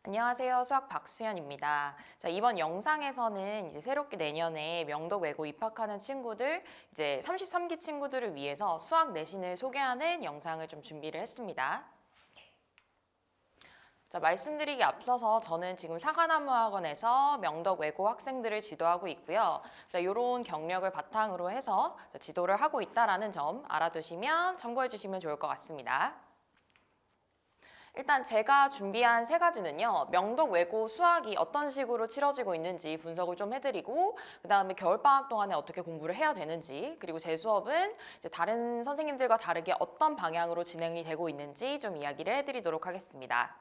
안녕하세요. 수학 박수현입니다. 자, 이번 영상에서는 이제 새롭게 내년에 명덕 외고 입학하는 친구들, 이제 33기 친구들을 위해서 수학 내신을 소개하는 영상을 좀 준비를 했습니다. 자, 말씀드리기 앞서서 저는 지금 사과나무학원에서 명덕 외고 학생들을 지도하고 있고요. 자, 이런 경력을 바탕으로 해서 지도를 하고 있다는 점 알아두시면 참고해 주시면 좋을 것 같습니다. 일단 제가 준비한 세 가지는요. 명덕 외고 수학이 어떤 식으로 치러지고 있는지 분석을 좀 해드리고 그다음에 겨울방학 동안에 어떻게 공부를 해야 되는지 그리고 제 수업은 이제 다른 선생님들과 다르게 어떤 방향으로 진행이 되고 있는지 좀 이야기를 해드리도록 하겠습니다.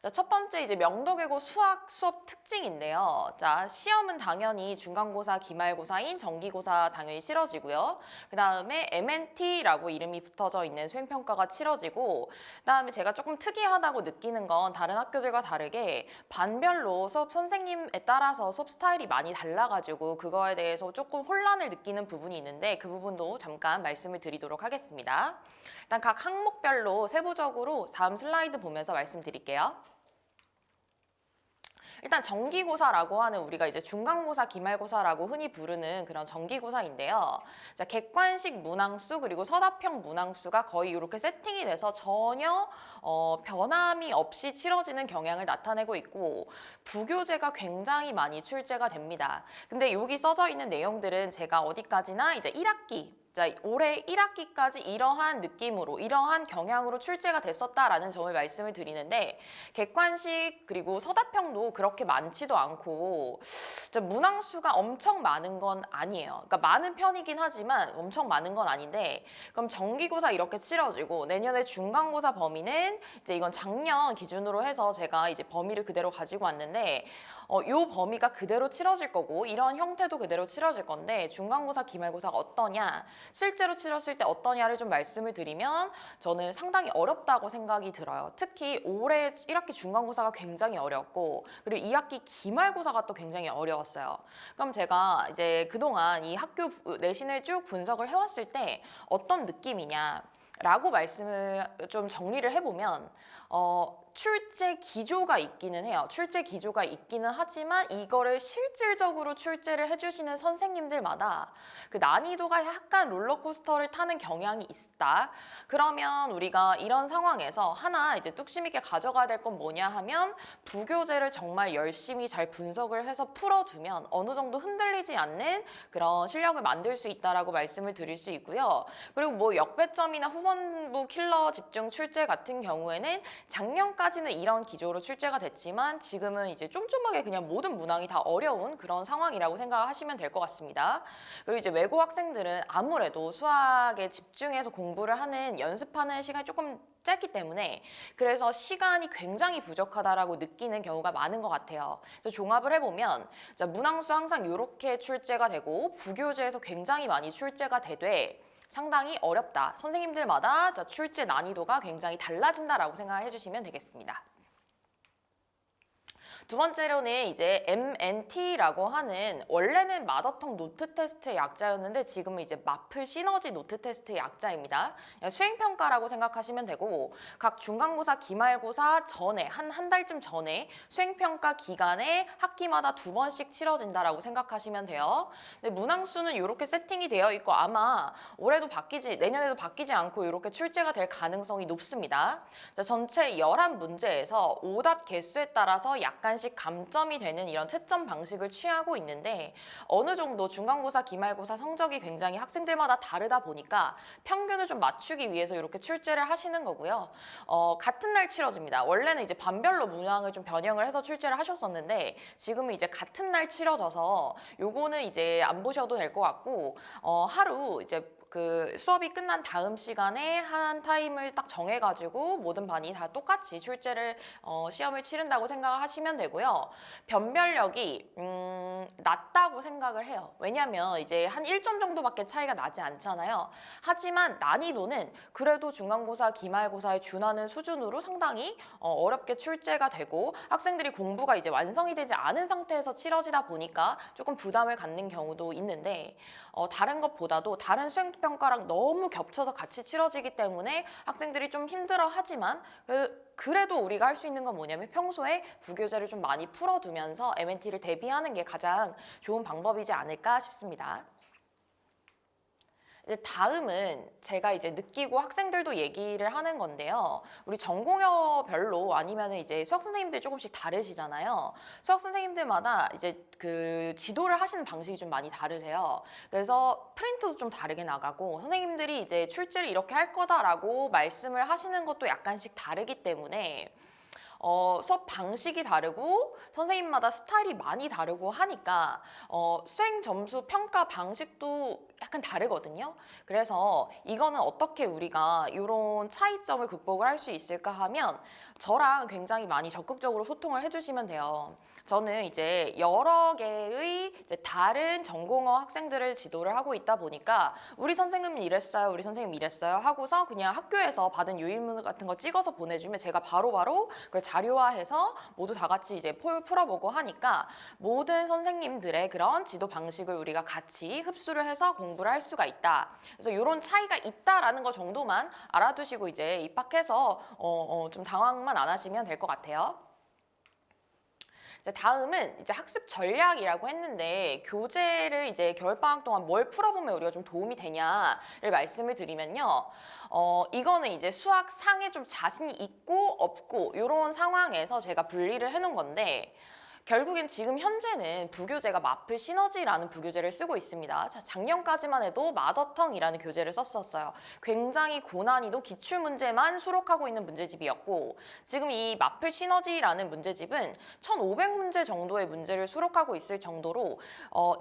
자, 첫 번째 이제 명덕외고 수학 수업 특징인데요. 자, 시험은 당연히 중간고사, 기말고사인 정기고사 당연히 치러지고요. 그 다음에 MNT라고 이름이 붙어져 있는 수행평가가 치러지고 그 다음에 제가 조금 특이하다고 느끼는 건 다른 학교들과 다르게 반별로 수업 선생님에 따라서 수업 스타일이 많이 달라가지고 그거에 대해서 조금 혼란을 느끼는 부분이 있는데 그 부분도 잠깐 말씀을 드리도록 하겠습니다. 일단 각 항목별로 세부적으로 다음 슬라이드 보면서 말씀드릴게요. 일단 정기고사라고 하는 우리가 이제 중간고사, 기말고사라고 흔히 부르는 그런 정기고사인데요. 자, 객관식 문항수 그리고 서답형 문항수가 거의 이렇게 세팅이 돼서 전혀 변함이 없이 치러지는 경향을 나타내고 있고 부교재가 굉장히 많이 출제가 됩니다. 근데 여기 써져 있는 내용들은 제가 어디까지나 이제 1학기 자, 올해 1학기까지 이러한 느낌으로, 이러한 경향으로 출제가 됐었다라는 점을 말씀을 드리는데 객관식 그리고 서답형도 그렇게 많지도 않고 문항수가 엄청 많은 건 아니에요. 그러니까 많은 편이긴 하지만 엄청 많은 건 아닌데 그럼 정기고사 이렇게 치러지고 내년에 중간고사 범위는 이제 이건 작년 기준으로 해서 제가 이제 범위를 그대로 가지고 왔는데 요 범위가 그대로 치러질 거고 이런 형태도 그대로 치러질 건데 중간고사, 기말고사가 어떠냐 실제로 치렀을 때 어떠냐를 좀 말씀을 드리면 저는 상당히 어렵다고 생각이 들어요. 특히 올해 1학기 중간고사가 굉장히 어렵고 그리고 2학기 기말고사가 또 굉장히 어려웠어요. 그럼 제가 이제 그동안 이 학교 내신을 쭉 분석을 해왔을 때 어떤 느낌이냐 라고 말씀을 좀 정리를 해보면 출제 기조가 있기는 해요. 출제 기조가 있기는 하지만 이거를 실질적으로 출제를 해주시는 선생님들마다 그 난이도가 약간 롤러코스터를 타는 경향이 있다. 그러면 우리가 이런 상황에서 하나 이제 뚝심 있게 가져가야 될 건 뭐냐 하면 부교재를 정말 열심히 잘 분석을 해서 풀어두면 어느 정도 흔들리지 않는 그런 실력을 만들 수 있다라고 말씀을 드릴 수 있고요. 그리고 뭐 역배점이나 후반부 킬러 집중 출제 같은 경우에는 작년까지는 이런 기조로 출제가 됐지만 지금은 이제 쫌쫌하게 그냥 모든 문항이 다 어려운 그런 상황이라고 생각하시면 될 것 같습니다. 그리고 이제 외고 학생들은 아무래도 수학에 집중해서 공부를 하는 연습하는 시간이 조금 짧기 때문에 그래서 시간이 굉장히 부족하다라고 느끼는 경우가 많은 것 같아요. 그래서 종합을 해보면 자, 문항수 항상 이렇게 출제가 되고 부교재에서 굉장히 많이 출제가 되되 상당히 어렵다. 선생님들마다 출제 난이도가 굉장히 달라진다라고 생각해 주시면 되겠습니다. 두 번째로는 이제 MNT라고 하는 원래는 마더텅 노트 테스트의 약자였는데 지금은 이제 마플 시너지 노트 테스트의 약자입니다. 수행평가라고 생각하시면 되고 각 중간고사, 기말고사 전에 한 달쯤 전에 수행평가 기간에 학기마다 2번씩 치러진다라고 생각하시면 돼요. 근데 문항수는 이렇게 세팅이 되어 있고 아마 올해도 내년에도 바뀌지 않고 이렇게 출제가 될 가능성이 높습니다. 자, 전체 11문제에서 오답 개수에 따라서 약간씩 감점이 되는 이런 채점 방식을 취하고 있는데 어느 정도 중간고사, 기말고사 성적이 굉장히 학생들마다 다르다 보니까 평균을 좀 맞추기 위해서 이렇게 출제를 하시는 거고요. 같은 날 치러집니다. 원래는 이제 반별로 문항을 좀 변형을 해서 출제를 하셨었는데 지금은 이제 같은 날 치러져서 요거는 이제 안 보셔도 될 것 같고 하루 이제 그 수업이 끝난 다음 시간에 한 타임을 딱 정해가지고 모든 반이 다 똑같이 출제를 시험을 치른다고 생각을 하시면 되고요. 변별력이 낮다고 생각을 해요. 왜냐하면 이제 한 1점 정도밖에 차이가 나지 않잖아요. 하지만 난이도는 그래도 중간고사, 기말고사에 준하는 수준으로 상당히 어렵게 출제가 되고 학생들이 공부가 이제 완성이 되지 않은 상태에서 치러지다 보니까 조금 부담을 갖는 경우도 있는데 다른 것보다도 다른 수행 평가랑 너무 겹쳐서 같이 치러지기 때문에 학생들이 좀 힘들어하지만 그래도 우리가 할 수 있는 건 뭐냐면 평소에 부교재를 좀 많이 풀어두면서 MNT를 대비하는 게 가장 좋은 방법이지 않을까 싶습니다. 이제 다음은 제가 이제 느끼고 학생들도 얘기를 하는 건데요. 우리 전공여별로 아니면 이제 수학 선생님들이 조금씩 다르시잖아요. 수학 선생님들마다 이제 그 지도를 하시는 방식이 좀 많이 다르세요. 그래서 프린트도 좀 다르게 나가고 선생님들이 이제 출제를 이렇게 할 거다라고 말씀을 하시는 것도 약간씩 다르기 때문에 수업 방식이 다르고 선생님마다 스타일이 많이 다르고 하니까 수행 점수 평가 방식도 약간 다르거든요. 그래서 이거는 어떻게 우리가 이런 차이점을 극복을 할 수 있을까 하면 저랑 굉장히 많이 적극적으로 소통을 해주시면 돼요. 저는 이제 여러 개의 이제 다른 전공어 학생들을 지도를 하고 있다 보니까 우리 선생님은 이랬어요, 우리 선생님 이랬어요 하고서 그냥 학교에서 받은 유인물 같은 거 찍어서 보내주면 제가 바로바로 그걸 자료화해서 모두 다 같이 이제 풀어보고 하니까 모든 선생님들의 그런 지도 방식을 우리가 같이 흡수를 해서 공부를 할 수가 있다. 그래서 이런 차이가 있다라는 거 정도만 알아두시고 이제 입학해서 좀 당황만 안 하시면 될 것 같아요. 다음은 이제 학습 전략이라고 했는데 교재를 이제 겨울방학 동안 뭘 풀어보면 우리가 좀 도움이 되냐를 말씀을 드리면요. 이거는 이제 수학 상에 좀 자신이 있고 없고 이런 상황에서 제가 분리를 해놓은 건데 결국엔 지금 현재는 부교재가 마플 시너지라는 부교재를 쓰고 있습니다. 자, 작년까지만 해도 마더텅이라는 교재를 썼었어요. 굉장히 고난이도 기출문제만 수록하고 있는 문제집이었고 지금 이 마플 시너지라는 문제집은 1500문제 정도의 문제를 수록하고 있을 정도로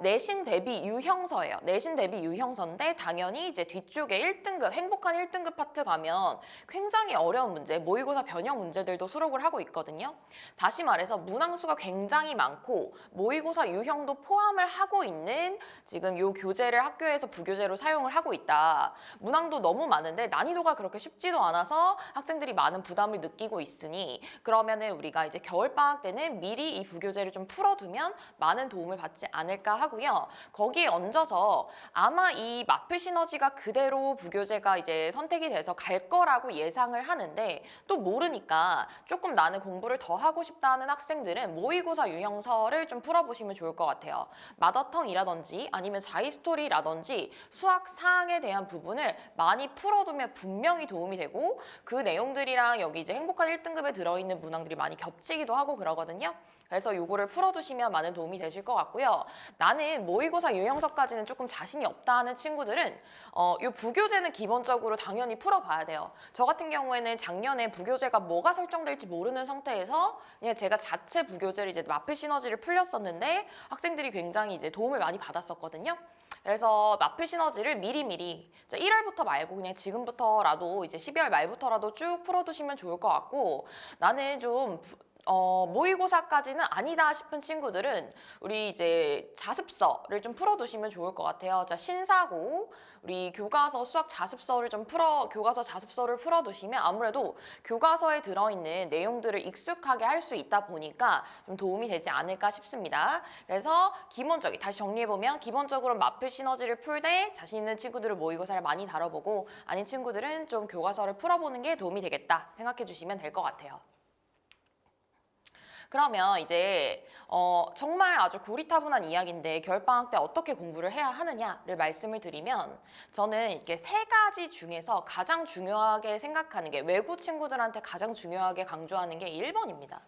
내신 대비 유형서예요. 내신 대비 유형서인데 당연히 이제 뒤쪽에 1등급, 행복한 1등급 파트 가면 굉장히 어려운 문제, 모의고사 변형 문제들도 수록을 하고 있거든요. 다시 말해서 문항수가 굉장히 많고 모의고사 유형도 포함을 하고 있는 지금 이 교재를 학교에서 부교재로 사용을 하고 있다. 문항도 너무 많은데 난이도가 그렇게 쉽지도 않아서 학생들이 많은 부담을 느끼고 있으니 그러면은 우리가 이제 겨울방학 때는 미리 이 부교재를 좀 풀어두면 많은 도움을 받지 않을까 하고요. 거기에 얹어서 아마 이 마플 시너지가 그대로 부교재가 이제 선택이 돼서 갈 거라고 예상을 하는데 또 모르니까 조금 나는 공부를 더 하고 싶다는 학생들은 모의고사 유형서를 좀 풀어보시면 좋을 것 같아요. 마더텅이라든지 아니면 자이스토리라든지 수학 사항에 대한 부분을 많이 풀어두면 분명히 도움이 되고 그 내용들이랑 여기 이제 행복한 1등급에 들어있는 문항들이 많이 겹치기도 하고 그러거든요. 그래서 요거를 풀어두시면 많은 도움이 되실 것 같고요. 나는 모의고사 유형서까지는 조금 자신이 없다 하는 친구들은 요 부교재는 기본적으로 당연히 풀어봐야 돼요. 저 같은 경우에는 작년에 부교재가 뭐가 설정될지 모르는 상태에서 그냥 제가 자체 부교재를 이제 마플 시너지를 풀렸었는데 학생들이 굉장히 이제 도움을 많이 받았었거든요. 그래서 마플 시너지를 미리미리 1월부터 말고 그냥 지금부터라도 이제 12월 말부터라도 쭉 풀어두시면 좋을 것 같고 나는 좀 모의고사까지는 아니다 싶은 친구들은 우리 이제 자습서를 좀 풀어두시면 좋을 것 같아요. 자, 신사고 우리 교과서 수학 자습서를 교과서 자습서를 풀어두시면 아무래도 교과서에 들어있는 내용들을 익숙하게 할 수 있다 보니까 좀 도움이 되지 않을까 싶습니다. 그래서 다시 정리해보면 기본적으로 마플 시너지를 풀 때 자신 있는 친구들은 모의고사를 많이 다뤄보고 아닌 친구들은 좀 교과서를 풀어보는 게 도움이 되겠다 생각해 주시면 될 것 같아요. 그러면 이제 정말 아주 고리타분한 이야기인데 겨울방학 때 어떻게 공부를 해야 하느냐를 말씀을 드리면 저는 이렇게 세 가지 중에서 가장 중요하게 생각하는 게 외고 친구들한테 가장 중요하게 강조하는 게 1번입니다.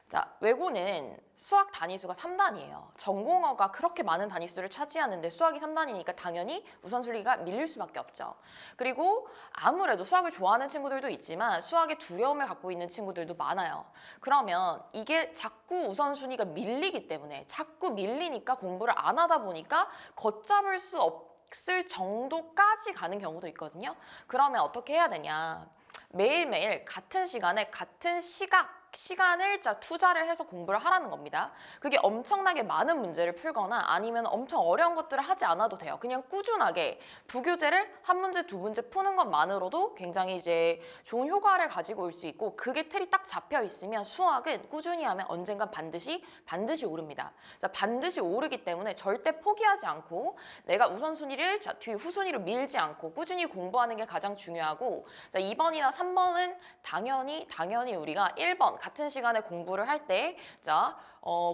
자, 외고는 수학 단위수가 3단이에요. 전공어가 그렇게 많은 단위수를 차지하는데 수학이 3단이니까 당연히 우선순위가 밀릴 수밖에 없죠. 그리고 아무래도 수학을 좋아하는 친구들도 있지만 수학에 두려움을 갖고 있는 친구들도 많아요. 그러면 이게 자꾸 우선순위가 밀리기 때문에 자꾸 밀리니까 공부를 안 하다 보니까 걷잡을 수 없을 정도까지 가는 경우도 있거든요. 그러면 어떻게 해야 되냐. 매일매일 같은 시간에 같은 시각 시간을 투자를 해서 공부를 하라는 겁니다. 그게 엄청나게 많은 문제를 풀거나 아니면 엄청 어려운 것들을 하지 않아도 돼요. 그냥 꾸준하게 부교재를 한 문제, 두 문제 푸는 것만으로도 굉장히 이제 좋은 효과를 가지고 올 수 있고, 그게 틀이 딱 잡혀 있으면 수학은 꾸준히 하면 언젠간 반드시 오릅니다. 자, 반드시 오르기 때문에 절대 포기하지 않고 내가 우선순위를 뒤 후순위로 밀지 않고 꾸준히 공부하는 게 가장 중요하고, 자, 2번이나 3번은 당연히 우리가 1번 같은 시간에 공부를 할 때,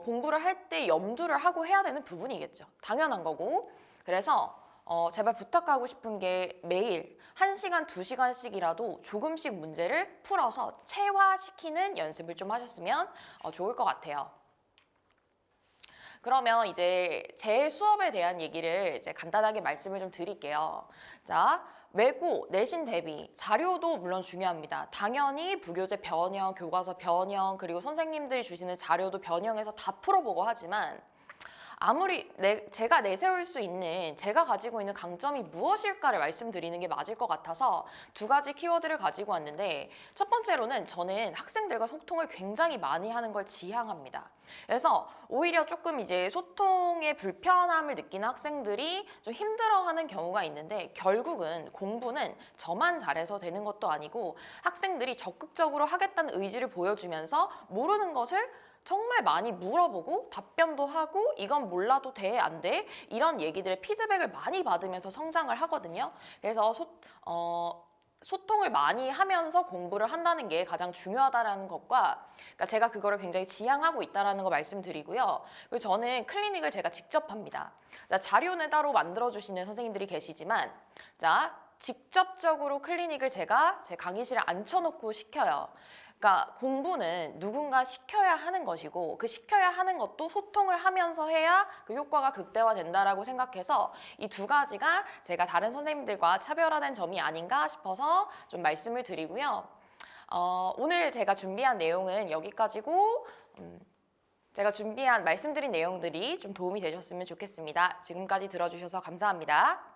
공부를 할 때 염두를 하고 해야 되는 부분이겠죠. 당연한 거고. 그래서 제발 부탁하고 싶은 게 매일 1시간, 2시간씩이라도 조금씩 문제를 풀어서 체화시키는 연습을 좀 하셨으면 좋을 것 같아요. 그러면 이제 제 수업에 대한 얘기를 이제 간단하게 말씀을 좀 드릴게요. 자, 외고, 내신 대비, 자료도 물론 중요합니다. 당연히 부교재 변형, 교과서 변형, 그리고 선생님들이 주시는 자료도 변형해서 다 풀어보고 하지만, 아무리 제가 내세울 수 있는, 제가 가지고 있는 강점이 무엇일까를 말씀드리는 게 맞을 것 같아서 두 가지 키워드를 가지고 왔는데, 첫 번째로는 저는 학생들과 소통을 굉장히 많이 하는 걸 지향합니다. 그래서 오히려 조금 이제 소통에 불편함을 느끼는 학생들이 좀 힘들어하는 경우가 있는데, 결국은 공부는 저만 잘해서 되는 것도 아니고 학생들이 적극적으로 하겠다는 의지를 보여주면서 모르는 것을 정말 많이 물어보고 답변도 하고 이건 몰라도 돼, 안 돼? 이런 얘기들의 피드백을 많이 받으면서 성장을 하거든요. 그래서 소통을 많이 하면서 공부를 한다는 게 가장 중요하다는 것과, 그러니까 제가 그거를 굉장히 지향하고 있다는 거 말씀드리고요. 그리고 저는 클리닉을 제가 직접 합니다. 자, 자료는 따로 만들어주시는 선생님들이 계시지만, 자, 직접적으로 클리닉을 제가 제 강의실에 앉혀놓고 시켜요. 그러니까 공부는 누군가 시켜야 하는 것이고, 그 시켜야 하는 것도 소통을 하면서 해야 그 효과가 극대화된다라고 생각해서 이 두 가지가 제가 다른 선생님들과 차별화된 점이 아닌가 싶어서 좀 말씀을 드리고요. 오늘 제가 준비한 내용은 여기까지고, 제가 말씀드린 내용들이 좀 도움이 되셨으면 좋겠습니다. 지금까지 들어주셔서 감사합니다.